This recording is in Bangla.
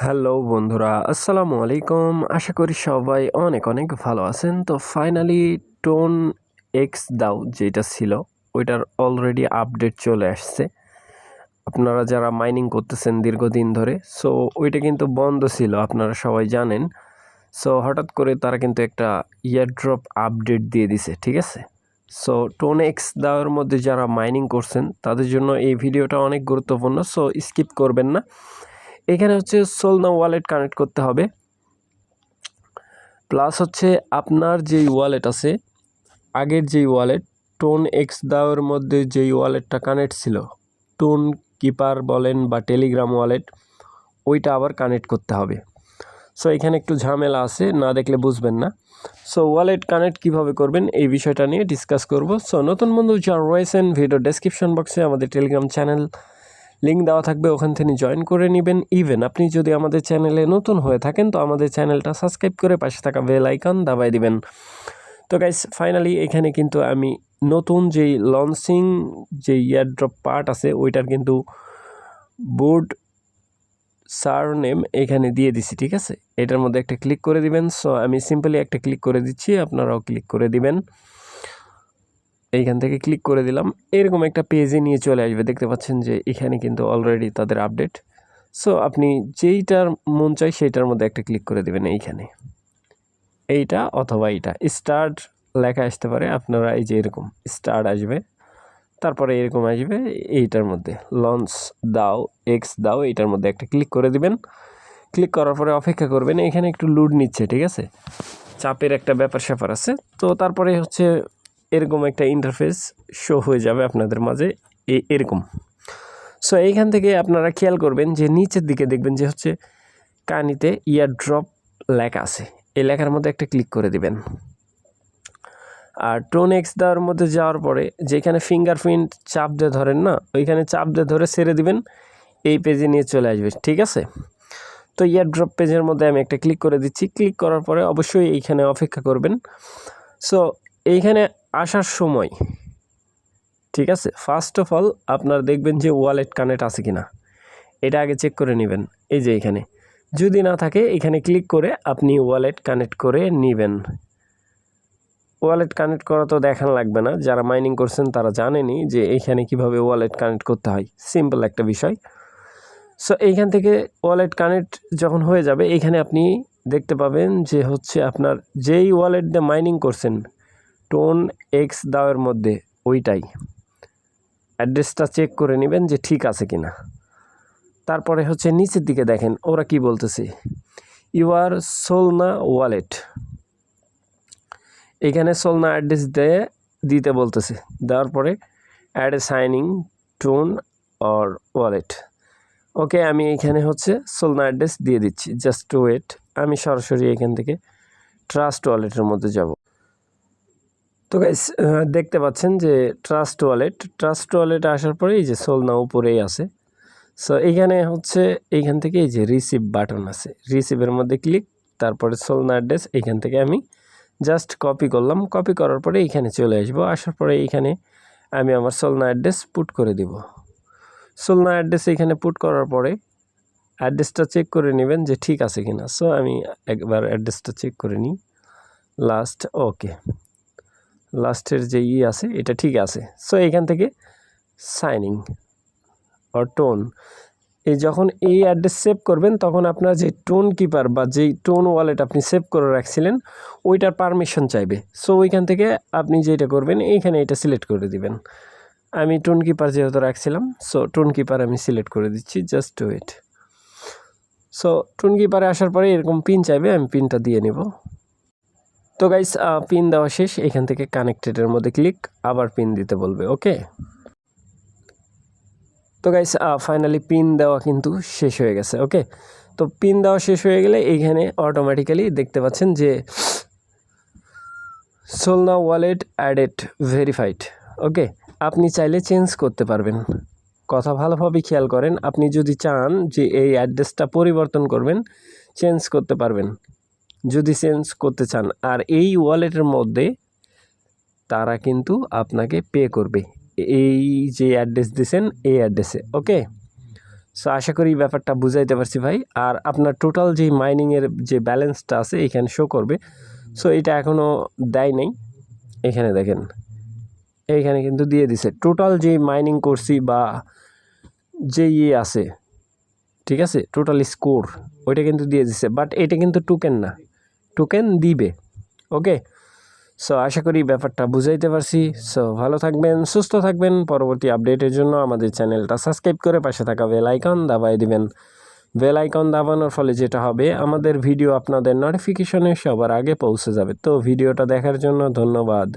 হ্যালো বন্ধুরা, আসসালামু আলাইকুম। আশা করি সবাই অনেক অনেক ভালো আছেন। তো ফাইনালি টোন এক্স দাও যেটা ছিল ওইটার অলরেডি আপডেট চলে আসছে। আপনারা যারা মাইনিং করতেছেন দীর্ঘদিন ধরে, সো ওইটা কিন্তু বন্ধ ছিল, আপনারা সবাই জানেন। সো হঠাৎ করে তারা কিন্তু একটা ইয়ারড্রপ আপডেট দিয়ে দিছে, ঠিক আছে? সো টোন এক্স দাওয়ের মধ্যে যারা মাইনিং করছেন তাদের জন্য এই ভিডিওটা অনেক গুরুত্বপূর্ণ, সো স্কিপ করবেন না। এখানে হচ্ছে সোলনা ওয়ালেট কানেক্ট করতে হবে, প্লাস হচ্ছে আপনার যেই ওয়ালেট আছে, আগের যেই ওয়ালেট টোন এক্স দাওয়ের মধ্যে যেই ওয়ালেটটা কানেক্ট ছিল, টোন কিপার বলেন বা টেলিগ্রাম ওয়ালেট, ওইটা আবার কানেক্ট করতে হবে। সো এখানে একটু ঝামেলা আছে, না দেখলে বুঝবেন না। সো ওয়ালেট কানেক্ট কিভাবে করবেন এই বিষয়টা নিয়ে ডিসকাস করব। সো নতুন বন্ধু যারা রয়েছেন, ভিডিও ডেসক্রিপশন বক্সে আমাদের টেলিগ্রাম চ্যানেল লিঙ্ক দেওয়া থাকবে, ওখান থেকে জয়েন করে নেবেন। ইভেন আপনি যদি আমাদের চ্যানেলে নতুন হয়ে থাকেন তো আমাদের চ্যানেলটা সাবস্ক্রাইব করে পাশে থাকা বেল আইকন দাবাই দিবেন। তো গাইস ফাইনালি এখানে কিন্তু আমি নতুন যেই লঞ্চিং যে ইয়ারড্রপ পার্ট আছে ওইটার কিন্তু বোর্ড সারনেম এখানে দিয়ে দিছি, ঠিক আছে? এটার মধ্যে একটা ক্লিক করে দিবেন। সো আমি সিম্পলি একটা ক্লিক করে দিচ্ছি, আপনারাও ক্লিক করে দিবেন। এইখান থেকে ক্লিক করে দিলাম, এরকম একটা পেজে নিয়ে চলে আসবে। দেখতে পাচ্ছেন যে এখানে কিন্তু অলরেডি তাদের আপডেট। সো আপনি যেইটার মন চাই সেইটার মধ্যে একটা ক্লিক করে দেবেন, এইখানে এইটা অথবা এইটা স্টার্ট লেখা আসতে পারে, আপনারা এই যে এরকম স্টার্ট আসবে, তারপরে এরকম আসবে, এইটার মধ্যে লঞ্চ দাও এক্স দাও, এইটার মধ্যে একটা ক্লিক করে দিবেন। ক্লিক করার পরে অপেক্ষা করবেন, এখানে একটু লোড নিচ্ছে, ঠিক আছে? চাপের একটা ব্যাপার স্যাপার আছে। তো তারপরে হচ্ছে এরকম একটা ইন্টারফেস শো হয়ে যাবে আপনাদের মাঝে, এরকম। সো এইখান থেকে আপনারা খেয়াল করবেন যে নিচের দিকে দেখবেন যে হচ্ছে কানিতে ইয়ারড্রপ লেখা আছে, এই লেখার মধ্যে একটা ক্লিক করে দিবেন। আর টোন এক্স দেওয়ার মধ্যে যাওয়ার পরে যেখানে ফিঙ্গারপ্রিন্ট চাপ দিয়ে ধরেন না, ওইখানে চাপ দিয়ে ধরে ছেড়ে দিবেন, এই পেজে নিয়ে চলে আসবে, ঠিক আছে? তো ইয়ারড্রপ পেজের মধ্যে আমি একটা ক্লিক করে দিচ্ছি। ক্লিক করার পরে অবশ্যই এইখানে অপেক্ষা করবেন। সো এইখানে আসার সময়, ঠিক আছে, ফার্স্ট অফ অল আপনার দেখবেন যে ওয়ালেট কানেক্ট আছে কিনা, এটা আগে চেক করে নেবেন। এই যে এখানে যদি না থাকে, এখানে ক্লিক করে আপনি ওয়ালেট কানেক্ট করে নেবেন। ওয়ালেট কানেক্ট করা তো দেখান লাগবে না, যারা মাইনিং করছেন তারা জানেনই যে এইখানে কিভাবে ওয়ালেট কানেক্ট করতে হয়, সিম্পল একটা বিষয়। সো এইখান থেকে ওয়ালেট কানেক্ট যখন হয়ে যাবে, এইখানে আপনি দেখতে পাবেন যে হচ্ছে আপনার যেই ওয়ালেট দিয়ে মাইনিং করছেন টোন এক্স দাওয়ের মধ্যে, ওইটাই অ্যাড্রেসটা চেক করে নেবেন যে ঠিক আছে কিনা। তারপরে হচ্ছে নিচের দিকে দেখেন ওরা কি বলতেছে, ইউর সোলনা ওয়ালেট, এখানে সোলনা অ্যাড্রেস দিতে বলতেছে। দেওয়ার পরে add a signing tone or wallet. Okay, আমি এখানে হচ্ছে সোলনা অ্যাড্রেস দিয়ে দিচ্ছি, জাস্ট ওয়েট। আমি সরাসরি এখান থেকে ট্রাস্ট ওয়ালেটের মধ্যে যাব। তো গাইস দেখতে পাচ্ছেন যে ট্রাস্ট ওয়ালেট আসার পরে এই যে সোলনা উপরেই আছে। সো এইখানে হচ্ছে এইখান থেকে এই যে রিসিভ বাটন আছে, রিসিভের মধ্যে ক্লিক, তারপরে সোলনা অ্যাড্রেস এইখান থেকে আমি জাস্ট কপি করলাম। কপি করার পরে এইখানে চলে আসবো, আসার পরে এইখানে আমি আমার সোলনা অ্যাড্রেস পুট করে দিব। সোলনা অ্যাড্রেস এইখানে পুট করার পরে অ্যাড্রেসটা চেক করে নেবেন যে ঠিক আছে কিনা। সো আমি একবার অ্যাড্রেসটা চেক করে নিই, লাস্ট, ওকে, লাস্টের যে আছে এটা ঠিক আছে। সো এইখান থেকে সাইনিং অর টোন, এই যখন এই অ্যাড্রেস সেভ করবেন তখন আপনার যে টোন কিপার বা যেই টোন ওয়ালেট আপনি সেভ করে রাখছিলেন ওইটার পারমিশন চাইবে। সো ওইখান থেকে আপনি যেটা করবেন এইখানে এটা সিলেক্ট করে দিবেন। আমি টোন কিপার যেহেতু রাখছিলাম, সো টোন কিপার আমি সিলেক্ট করে দিচ্ছি, জাস্ট ওয়েট। সো টোন কিপারে আসার পরে এরকম পিন চাইবে, আমি পিনটা দিয়ে নেব। তো গাইস পিন দেওয়া শেষ, এখান থেকে কানেক্টেডের মধ্যে ক্লিক, আবার পিন দিতে বলবে, ওকে। তো গাইস ফাইনালি পিন দেওয়া কিন্তু শেষ হয়ে গেছে, ওকে। তো পিন দেওয়া শেষ হয়ে গেলে এইখানে অটোমেটিক্যালি দেখতে পাচ্ছেন যে সোলনা ওয়ালেট অ্যাডেড ভেরিফাইড, ওকে। আপনি চাইলে চেঞ্জ করতে পারবেন, কথা ভালোভাবে খেয়াল করেন। আপনি যদি চান যে এই অ্যাড্রেসটা পরিবর্তন করবেন, চেঞ্জ করতে পারবেন যদি চেঞ্জ করতে চান। আর এই ওয়ালেটের মধ্যে তারা কিন্তু আপনাকে পে করবে এই যে অ্যাড্রেস দিয়েছেন এই অ্যাড্রেসে, ওকে। সো আশা করি ব্যাপারটা বুঝাইতে পারছি ভাই। আর আপনার টোটাল যে মাইনিংয়ের যে ব্যালেন্সটা আছে এখানে শো করবে। সো এটা এখনও দেয় নাই, এখানে দেখেন এইখানে কিন্তু দিয়ে দিছে টোটাল যে মাইনিং করছি বা যে আছে, ঠিক আছে, টোটাল স্কোর ওইটা কিন্তু দিয়ে দিছে, বাট এটা কিন্তু টোকেন না, টোকেন দিবে। ওকে, সো আশা করি ব্যাপারটা বুঝাইতে পারছি। সো ভালো থাকবেন, সুস্থ থাকবেন। পরবর্তী আপডেটের জন্য আমাদের চ্যানেলটা সাবস্ক্রাইব করে পাশে থাকা বেল আইকন দাবাই দিবেন। বেল আইকন দাবানোর ফলে যেটা হবে, আমাদের ভিডিও আপনাদের নোটিফিকেশনে সবার আগে পৌঁছে যাবে। তো ভিডিওটা দেখার জন্য ধন্যবাদ।